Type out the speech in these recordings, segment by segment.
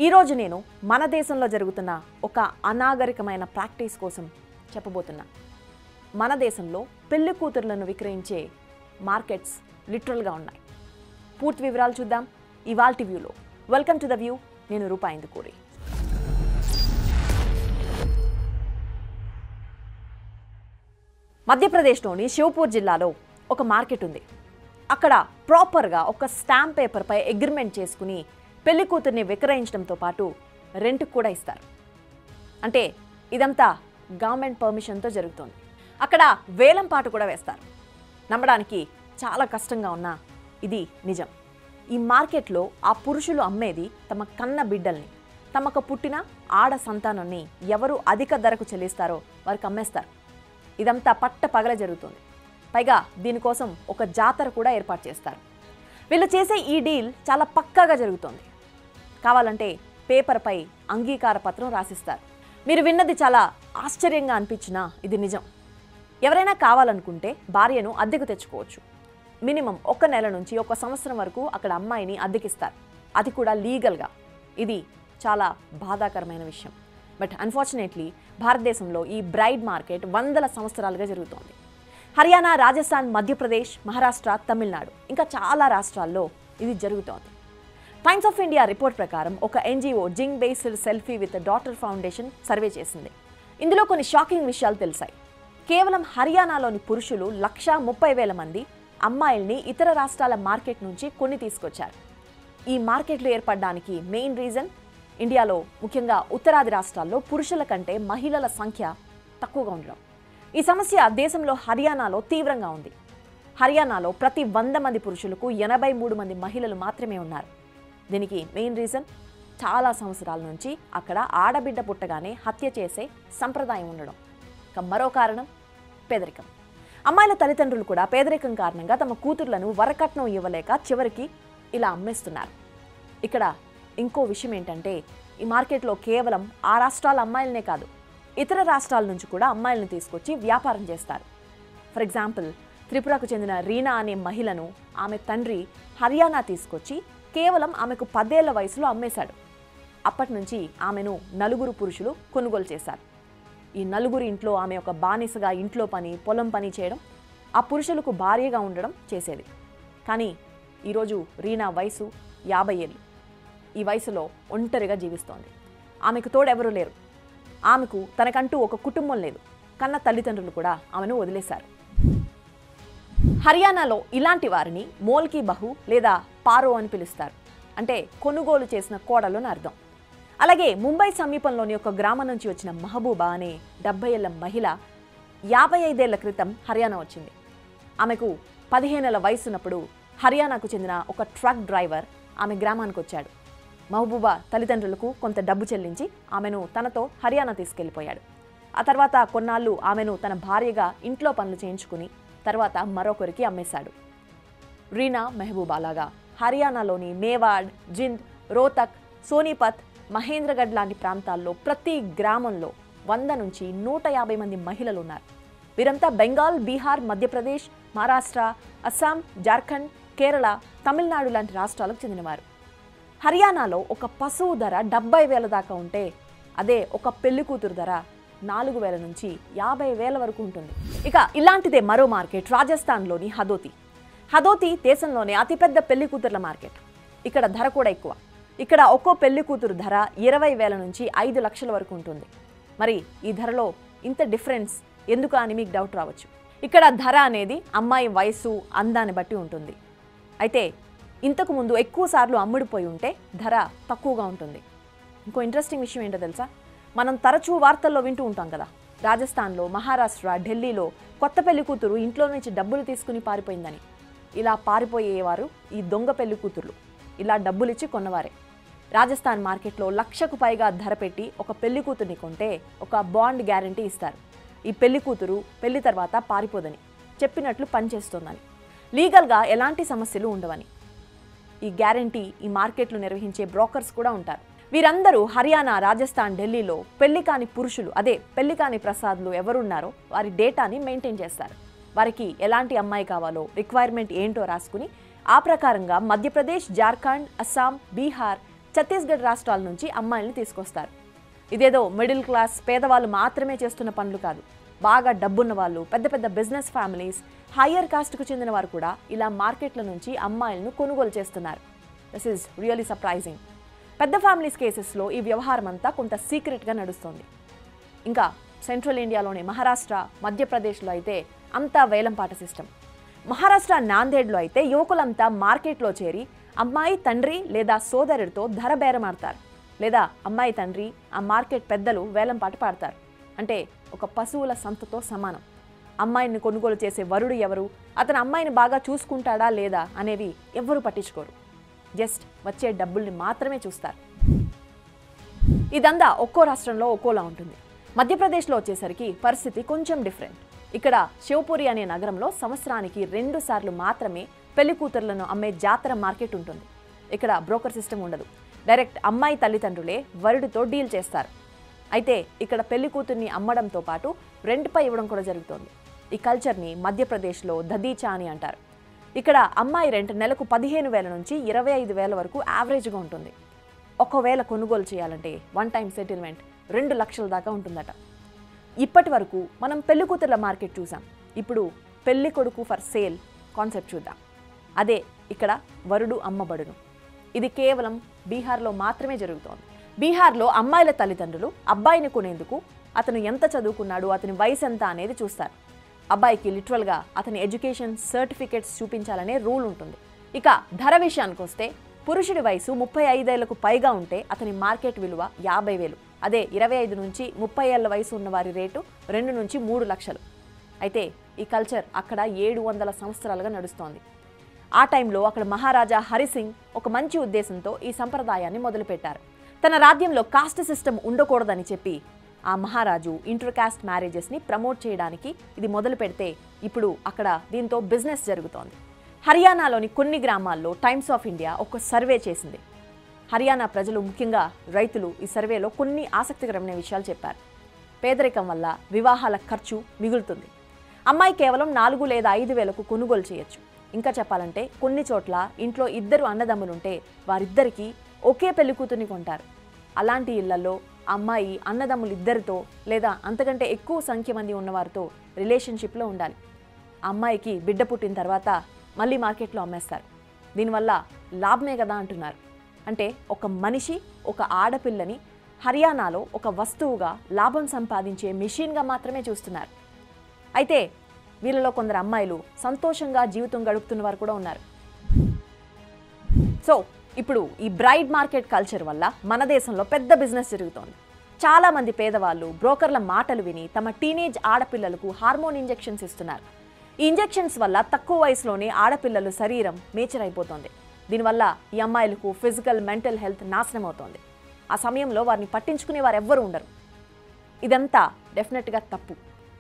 ఈరోజు నేను మన దేశంలో జరుగుతున్న ఒక అనాగరికమైన ప్రాక్టీస్ కోసం చెప్పబోతున్నా. మన దేశంలో పెళ్లి కూతుర్లను విక్రయించే మార్కెట్స్ లిటరల్గా ఉన్నాయి. పూర్తి వివరాలు చూద్దాం ఇవాల్టి వ్యూలో. Welcome to the view. నేను రూపా ఇందుకూరి. మధ్యప్రదేశ్లోని శివపూర్ జిల్లాలో ఒక మార్కెట్ ఉంది. అక్కడ ప్రాపర్గా ఒక స్టాంప్ పేపర్పై అగ్రిమెంట్ చేసుకుని పెళ్లి కూతుర్ని విక్రయించడంతో పాటు రెంట్కి కూడా ఇస్తారు. అంటే ఇదంతా గవర్నమెంట్ పర్మిషన్తో జరుగుతోంది. అక్కడ వేలం పాటు కూడా వేస్తారు. నమ్మడానికి చాలా కష్టంగా ఉన్నా ఇది నిజం. ఈ మార్కెట్లో ఆ పురుషులు అమ్మేది తమ కన్న బిడ్డల్ని, తమకు పుట్టిన ఆడ సంతానాన్ని ఎవరు అధిక ధరకు చెల్లిస్తారో వారికి అమ్మేస్తారు. ఇదంతా పట్ట పగల జరుగుతుంది. పైగా దీనికోసం ఒక జాతర కూడా ఏర్పాటు చేస్తారు. వీళ్ళు చేసే ఈ డీల్ చాలా పక్కాగా జరుగుతోంది. కావాలంటే పేపర్పై అంగీకార పత్రం రాసిస్తారు. మీరు విన్నది చాలా ఆశ్చర్యంగా అనిపించినా ఇది నిజం. ఎవరైనా కావాలనుకుంటే భార్యను అద్దెకు తెచ్చుకోవచ్చు. మినిమం 1 నెల నుంచి 1 సంవత్సరం వరకు అక్కడ అమ్మాయిని అద్దెకిస్తారు. అది కూడా లీగల్గా. ఇది చాలా బాధాకరమైన విషయం. బట్ అన్ఫార్చునేట్లీ భారతదేశంలో ఈ బ్రైడ్ మార్కెట్ వందల సంవత్సరాలుగా జరుగుతోంది. హర్యానా, రాజస్థాన్, మధ్యప్రదేశ్, మహారాష్ట్ర, తమిళనాడు ఇంకా చాలా రాష్ట్రాల్లో ఇది జరుగుతోంది. టైమ్స్ ఆఫ్ ఇండియా రిపోర్ట్ ప్రకారం ఒక ఎన్జిఓ జింగ్ based selfie with daughter foundation survey చేసింది. ఇందులో కొన్ని షాకింగ్ విషయాలు తెలిసాయి. కేవలం హర్యానాలోని పురుషులు 1,30,000 మంది అమ్మాయిల్ని ఇతర రాష్ట్రాల మార్కెట్ నుంచి కొని తీసుకొచ్చారు. ఈ మార్కెట్లు ఏర్పడడానికి మెయిన్ రీజన్ ఇండియాలో ముఖ్యంగా ఉత్తరాది రాష్ట్రాల్లో పురుషుల కంటే మహిళల సంఖ్య తక్కువగా ఉండడం. ఈ సమస్య దేశంలో హర్యానాలో తీవ్రంగా ఉంది. హర్యానాలో ప్రతి 100 మంది పురుషులకు 83 మంది మహిళలు మాత్రమే ఉన్నారు. దీనికి మెయిన్ రీజన్ చాలా సంవత్సరాల నుంచి అక్కడ ఆడబిడ్డ పుట్టగానే హత్య చేసే సంప్రదాయం ఉండడం. ఇక మరో కారణం పేదరికం. అమ్మాయిల తల్లిదండ్రులు కూడా పేదరికం కారణంగా తమ కూతుర్లను వరకట్నం ఇవ్వలేక చివరికి ఇలా అమ్మేస్తున్నారు. ఇక్కడ ఇంకో విషయం ఏంటంటే ఈ మార్కెట్లో కేవలం ఆ రాష్ట్రాల అమ్మాయిలనే కాదు, ఇతర రాష్ట్రాల నుంచి కూడా అమ్మాయిలను తీసుకొచ్చి వ్యాపారం చేస్తారు. ఫర్ ఎగ్జాంపుల్, త్రిపురకు చెందిన రీనా అనే మహిళను ఆమె తండ్రి హర్యానా తీసుకొచ్చి కేవలం ఆమెకు 10 ఏళ్ల వయసులో అమ్మేశాడు. అప్పటి నుంచి ఆమెను 4 పురుషులు కొనుగోలు చేశారు. ఈ 4 ఇంట్లో ఆమె ఒక బానిసగా ఇంట్లో పని, పొలం పని చేయడం, ఆ పురుషులకు భార్యగా ఉండడం చేసేది. కానీ ఈరోజు రీనా వయసు 50 ఏళ్ళు. ఈ వయసులో ఒంటరిగా జీవిస్తోంది. ఆమెకు తోడెవరూ లేరు. ఆమెకు తనకంటూ ఒక కుటుంబం లేదు. కన్న తల్లిదండ్రులు కూడా ఆమెను వదిలేశారు. హర్యానాలో ఇలాంటి వారిని మోల్కీ బహు లేదా పారో అని పిలుస్తారు. అంటే కొనుగోలు చేసిన కోడలు అని అర్థం. అలాగే ముంబై సమీపంలోని ఒక గ్రామం నుంచి వచ్చిన మహబూబా అనే 70 ఏళ్ల మహిళ 55 ఏళ్ల క్రితం హర్యానా వచ్చింది. ఆమెకు 15 ఏళ్ల వయసున్నప్పుడు హర్యానాకు చెందిన ఒక ట్రక్ డ్రైవర్ ఆమె గ్రామానికి వచ్చాడు. మహబూబా తల్లిదండ్రులకు కొంత డబ్బు చెల్లించి ఆమెను తనతో హర్యానా తీసుకెళ్లిపోయాడు. ఆ తర్వాత కొన్నాళ్ళు ఆమెను తన భార్యగా ఇంట్లో పనులు చేయించుకుని తర్వాత మరొకరికి అమ్మేశాడు. రీనా, మెహబూబా లాగా హర్యానాలోని మేవాడ్, జింద్, రోహ్తక్, సోనీపత్, మహేంద్రగఢ్ లాంటి ప్రాంతాల్లో ప్రతి గ్రామంలో 100 నుంచి 150 మంది మహిళలు ఉన్నారు. వీరంతా బెంగాల్, బీహార్, మధ్యప్రదేశ్, మహారాష్ట్ర, అస్సాం, జార్ఖండ్, కేరళ, తమిళనాడు లాంటి రాష్ట్రాలకు చెందినవారు. హర్యానాలో ఒక పశువు ధర 70,000 దాకా ఉంటే అదే ఒక పెళ్లి కూతురు ధర 4,000 నుంచి 50,000 వరకు ఉంటుంది. ఇక ఇలాంటిదే మరో మార్కెట్ రాజస్థాన్లోని హదోతి. హదోతి దేశంలోనే అతిపెద్ద పెళ్లి కూతుర్ల మార్కెట్. ఇక్కడ ధర కూడా ఎక్కువ. ఇక్కడ ఒక్కో పెళ్లి కూతురు ధర 20,000 నుంచి 5 లక్షల వరకు ఉంటుంది. మరి ఈ ధరలో ఇంత డిఫరెన్స్ ఎందుకు అని మీకు డౌట్ రావచ్చు. ఇక్కడ ధర అనేది అమ్మాయి వయసు, అందాన్ని బట్టి ఉంటుంది. అయితే ఇంతకు ముందు ఎక్కువ సార్లు అమ్ముడిపోయి ఉంటే ధర తక్కువగా ఉంటుంది. ఇంకో ఇంట్రెస్టింగ్ విషయం ఏంటో తెలుసా? మనం తరచూ వార్తల్లో వింటూ ఉంటాం కదా, రాజస్థాన్లో, మహారాష్ట్ర, ఢిల్లీలో కొత్త పెళ్లి కూతురు ఇంట్లో నుంచి డబ్బులు తీసుకుని పారిపోయిందని. ఇలా పారిపోయేవారు ఈ దొంగ పెళ్లి కూతుర్లు. ఇలా డబ్బులిచ్చి కొన్నవారే. రాజస్థాన్ మార్కెట్లో 1,00,000కు పైగా ధర పెట్టి ఒక పెళ్లి కూతుర్ని కొంటే ఒక బాండ్ గ్యారంటీ ఇస్తారు. ఈ పెళ్లి కూతురు పెళ్లి తర్వాత పారిపోదని, చెప్పినట్లు పనిచేస్తోందని, లీగల్గా ఎలాంటి సమస్యలు ఉండవని. ఈ గ్యారంటీ ఈ మార్కెట్లు నిర్వహించే బ్రోకర్స్ కూడా ఉంటారు. వీరందరూ హర్యానా, రాజస్థాన్, ఢిల్లీలో పెళ్లి కాని పురుషులు, అదే పెళ్లి కాని ప్రసాద్లు ఎవరున్నారో వారి డేటాని మెయింటైన్ చేస్తారు. వారికి ఎలాంటి అమ్మాయి కావాలో, రిక్వైర్మెంట్ ఏంటో రాసుకుని ఆ ప్రకారంగా మధ్యప్రదేశ్, జార్ఖండ్, అస్సాం, బీహార్, ఛత్తీస్గఢ్ రాష్ట్రాల నుంచి అమ్మాయిల్ని తీసుకొస్తారు. ఇదేదో మిడిల్ క్లాస్ పేదవాళ్ళు మాత్రమే చేస్తున్న పనులు కాదు. బాగా డబ్బున్న వాళ్ళు, పెద్ద పెద్ద బిజినెస్ ఫ్యామిలీస్, హయ్యర్ కాస్ట్కు చెందిన వారు కూడా ఇలా మార్కెట్ల నుంచి అమ్మాయిలను కొనుగోలు చేస్తున్నారు. This is really surprising. పెద్ద ఫ్యామిలీస్ కేసెస్లో ఈ వ్యవహారం అంతా కొంత సీక్రెట్గా నడుస్తోంది. ఇంకా సెంట్రల్ ఇండియాలోని మహారాష్ట్ర, మధ్యప్రదేశ్లో అయితే అంతా వేలంపాట సిస్టమ్. మహారాష్ట్ర నాందేడ్లో అయితే యువకులంతా మార్కెట్లో చేరి అమ్మాయి తండ్రి లేదా సోదరుడితో ధర బేరమాడతారు, లేదా అమ్మాయి తండ్రి ఆ మార్కెట్ పెద్దలు వేలంపాట పాడతారు. అంటే ఒక పశువుల సంతతో సమానం. అమ్మాయిని కొనుగోలు చేసే వరుడు ఎవరు, అతను అమ్మాయిని బాగా చూసుకుంటాడా లేదా అనేవి ఎవ్వరూ పట్టించుకోరు. జస్ట్ వచ్చే డబ్బుల్ని మాత్రమే చూస్తారు. ఇదంతా ఒక్కో రాష్ట్రంలో ఒక్కోలా ఉంటుంది. మధ్యప్రదేశ్లో వచ్చేసరికి పరిస్థితి కొంచెం డిఫరెంట్. ఇక్కడ శివపురి అనే నగరంలో సంవత్సరానికి 2 సార్లు మాత్రమే పెళ్లి కూతుర్లను అమ్మే జాతర మార్కెట్ ఉంటుంది. ఇక్కడ బ్రోకర్ సిస్టమ్ ఉండదు. డైరెక్ట్ అమ్మాయి తల్లిదండ్రులే వరుడితో డీల్ చేస్తారు. అయితే ఇక్కడ పెళ్లి కూతుర్ని అమ్మడంతో పాటు రెంట్పై ఇవ్వడం కూడా జరుగుతోంది. ఈ కల్చర్ని మధ్యప్రదేశ్లో దదీచా అని అంటారు. ఇక్కడ అమ్మాయి రెంట్ నెలకు 15,000 నుంచి 25,000 వరకు యావరేజ్గా ఉంటుంది. ఒకవేళ కొనుగోలు చేయాలంటే వన్ టైం సెటిల్మెంట్ 2 లక్షల దాకా ఉంటుందట. ఇప్పటి వరకు మనం పెళ్లి కూతుర్ల మార్కెట్ చూసాం. ఇప్పుడు పెళ్లి కొడుకు ఫర్ సేల్ కాన్సెప్ట్ చూద్దాం. అదే ఇక్కడ వరుడు అమ్మబడును. ఇది కేవలం బీహార్లో మాత్రమే జరుగుతోంది. బీహార్లో అమ్మాయిల తల్లిదండ్రులు అబ్బాయిని కొనేందుకు అతను ఎంత చదువుకున్నాడు, అతని వయసు ఎంత అనేది చూస్తారు. అబ్బాయికి లిటరల్గా అతని ఎడ్యుకేషన్ సర్టిఫికేట్స్ చూపించాలనే రూల్ ఉంటుంది. ఇక ధర విషయానికి వస్తే పురుషుడి వయసు 35 ఏళ్లకు పైగా ఉంటే అతని మార్కెట్ విలువ 50,000. అదే 25 నుంచి 30 ఏళ్ల వయసు ఉన్న వారి రేటు 2 నుంచి 3 లక్షలు. అయితే ఈ కల్చర్ అక్కడ 700 సంవత్సరాలుగా నడుస్తోంది. ఆ టైంలో అక్కడ మహారాజా హరిసింగ్ ఒక మంచి ఉద్దేశంతో ఈ సంప్రదాయాన్ని మొదలుపెట్టారు. తన రాజ్యంలో కాస్ట్ సిస్టమ్ ఉండకూడదని చెప్పి ఆ మహారాజు ఇంటర్ కాస్ట్ మ్యారేజెస్ని ప్రమోట్ చేయడానికి ఇది మొదలు పెడితే ఇప్పుడు అక్కడ దీంతో బిజినెస్ జరుగుతోంది. హర్యానాలోని కొన్ని గ్రామాల్లో టైమ్స్ ఆఫ్ ఇండియా ఒక సర్వే చేసింది. హర్యానా ప్రజలు, ముఖ్యంగా రైతులు ఈ సర్వేలో కొన్ని ఆసక్తికరమైన విషయాలు చెప్పారు. పేదరికం వల్ల వివాహాల ఖర్చు మిగులుతుంది. అమ్మాయి కేవలం 4 లేదా 5,000కు కొనుగోలు చేయొచ్చు. ఇంకా చెప్పాలంటే కొన్ని చోట్ల ఇంట్లో 2 అన్నదమ్ములుంటే వారిద్దరికీ ఒకే పెళ్లి కూతుర్ని కొంటారు. అలాంటి ఇళ్లలో అమ్మాయి అన్నదమ్ములు 2తో లేదా అంతకంటే ఎక్కువ సంఖ్య మంది ఉన్నవారితో రిలేషన్షిప్లో ఉండాలి. అమ్మాయికి బిడ్డ పుట్టిన తర్వాత మళ్ళీ మార్కెట్లో అమ్మేస్తారు. దీనివల్ల లాభమే కదా అంటున్నారు. అంటే ఒక మనిషి, ఒక ఆడపిల్లని హర్యానాలో ఒక వస్తువుగా లాభం సంపాదించే మెషిన్గా మాత్రమే చూస్తున్నారు. అయితే వీళ్ళలో కొందరు అమ్మాయిలు సంతోషంగా జీవితం గడుపుతున్న వారు కూడా ఉన్నారు. సో ఇప్పుడు ఈ బ్రైడ్ మార్కెట్ కల్చర్ వల్ల మన దేశంలో పెద్ద బిజినెస్ జరుగుతోంది. చాలామంది పేదవాళ్ళు బ్రోకర్ల మాటలు విని తమ టీనేజ్ ఆడపిల్లలకు హార్మోన్ ఇంజెక్షన్స్ ఇస్తున్నారు. ఈ ఇంజెక్షన్స్ వల్ల తక్కువ వయసులోనే ఆడపిల్లలు శరీరం మేచర్ అయిపోతుంది. దీనివల్ల ఈ అమ్మాయిలకు ఫిజికల్, మెంటల్ హెల్త్ నాశనం అవుతోంది. ఆ సమయంలో వారిని పట్టించుకునే వారు ఎవ్వరూ ఉండరు. ఇదంతా డెఫినెట్గా తప్పు.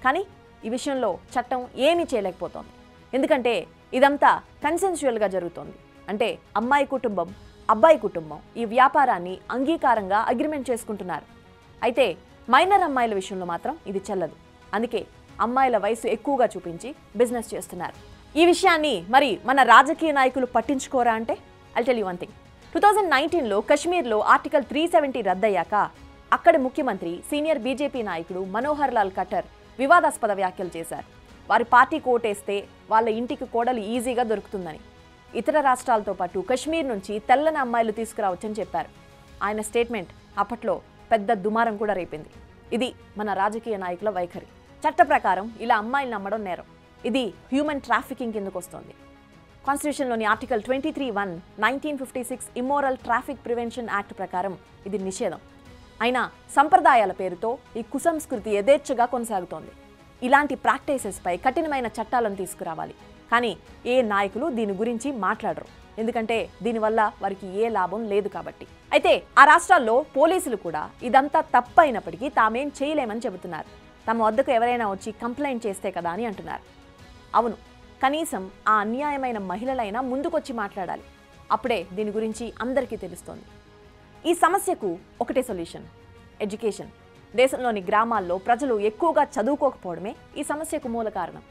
కానీ ఈ విషయంలో చట్టం ఏమీ చేయలేకపోతోంది. ఎందుకంటే ఇదంతా కన్సెన్షువల్గా జరుగుతోంది. అంటే అమ్మాయి కుటుంబం, అబ్బాయి కుటుంబం ఈ వ్యాపారాన్ని అంగీకారంగా అగ్రిమెంట్ చేసుకుంటున్నారు. అయితే మైనర్ అమ్మాయిల విషయంలో మాత్రం ఇది చెల్లదు. అందుకే అమ్మాయిల వయసు ఎక్కువగా చూపించి బిజినెస్ చేస్తున్నారు. ఈ విషయాన్ని మరి మన రాజకీయ నాయకులు పట్టించుకోరా అంటే I'll tell you one thing. 2019లో కశ్మీర్లో ఆర్టికల్ 370 రద్దయ్యాక అక్కడి ముఖ్యమంత్రి, సీనియర్ బీజేపీ నాయకుడు మనోహర్ లాల్ ఖట్టర్ వివాదాస్పద వ్యాఖ్యలు చేశారు. వారి పార్టీ కోటేస్తే వాళ్ళ ఇంటికి కోడలు ఈజీగా దొరుకుతుందని, ఇతర రాష్ట్రాలతో పాటు కశ్మీర్ నుంచి తెల్లని అమ్మాయిలు తీసుకురావచ్చని చెప్పారు. ఆయన స్టేట్మెంట్ అప్పట్లో పెద్ద దుమారం కూడా రేపింది. ఇది మన రాజకీయ నాయకుల వైఖరి. చట్ట ప్రకారం ఇలా అమ్మాయిలు నమ్మడం నేరం. ఇది హ్యూమన్ ట్రాఫికింగ్ కిందకు వస్తుంది. కాన్స్టిట్యూషన్లోని article 23(1) 1956 immoral traffic prevention act ప్రకారం ఇది నిషేధం. అయినా సంప్రదాయాల పేరుతో ఈ కుసంస్కృతి యథేచ్ఛగా కొనసాగుతోంది. ఇలాంటి ప్రాక్టీసెస్పై కఠినమైన చట్టాలను తీసుకురావాలి. కానీ ఏ నాయకులు దీని గురించి మాట్లాడరు. ఎందుకంటే దీనివల్ల వారికి ఏ లాభం లేదు కాబట్టి. అయితే ఆ రాష్ట్రాల్లో పోలీసులు కూడా ఇదంతా తప్పైనప్పటికీ తామేం చేయలేమని చెబుతున్నారు. తమ వద్దకు ఎవరైనా వచ్చి కంప్లైంట్ చేస్తే కదా అని అంటున్నారు. అవును, కనీసం ఆ అన్యాయమైన మహిళలైనా ముందుకొచ్చి మాట్లాడాలి. అప్పుడే దీని గురించి అందరికీ తెలుస్తోంది. ఈ సమస్యకు ఒకటే సొల్యూషన్, ఎడ్యుకేషన్. దేశంలోని గ్రామాల్లో ప్రజలు ఎక్కువగా చదువుకోకపోవడమే ఈ సమస్యకు మూల కారణం.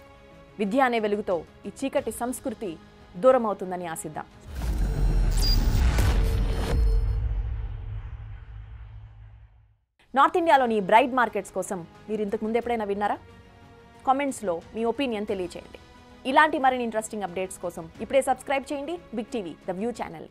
విద్య అనే వెలుగుతో ఈ చీకటి సంస్కృతి దూరం అవుతుందని ఆశిద్దాం. నార్త్ ఇండియాలోని బ్రైడ్ మార్కెట్స్ కోసం మీరు ఇంతకు ముందు ఎప్పుడైనా విన్నారా? కామెంట్స్లో మీ ఒపీనియన్ తెలియచేయండి. ఇలాంటి మరిన్ని ఇంట్రెస్టింగ్ అప్డేట్స్ కోసం ఇప్పుడే సబ్స్క్రైబ్ చేయండి big TV the view channel.